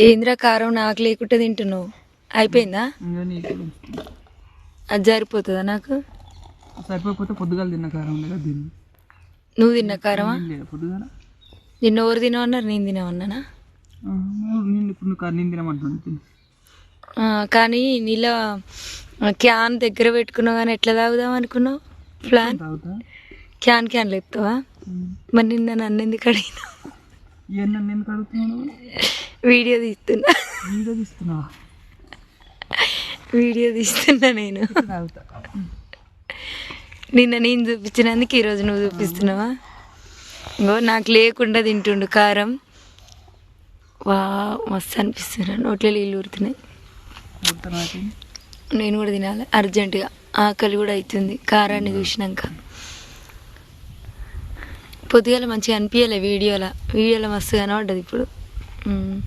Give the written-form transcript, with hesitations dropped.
ఏంద్రా కారం నాకు లేకుంటే తింటున్నావు అయిపోయిందా? అది సరిపోతుందా నాకు? సరిపోతే పొద్దుగాల తిన్న కారం దీన్ని. నువ్వు తిన్న కారమా? పొద్దుగాల నిన్న ఎవరు తినవన్నారు? నేను తినవన్నానా? ఇప్పుడు నేను తినమంటున్నాను. కానీ నీళ్ళ క్యాన్ దగ్గర పెట్టుకున్నావు కానీ ఎట్లా తాగుదాం అనుకున్నావు? ప్లాన్ క్యాన్ లేపుతావా? మరి నిన్న నన్ను ఎందుకు అడిగినావు? వీడియో తీస్తున్నా నేను. నిన్న నేను చూపించినందుకు ఈరోజు నువ్వు చూపిస్తున్నావా? ఇంకో నాకు లేకుండా తింటుండు కారం. వా మస్తు అనిపిస్తున్నా, నోట్లో నీళ్ళు ఊరుతున్నాయి. నేను కూడా తినాలి అర్జెంటుగా, ఆకలి కూడా అవుతుంది కారాన్ని చూసినాక. పొద్దుగాల మంచిగా అనిపించలే వీడియోలో మస్తు కనబడ్డది ఇప్పుడు.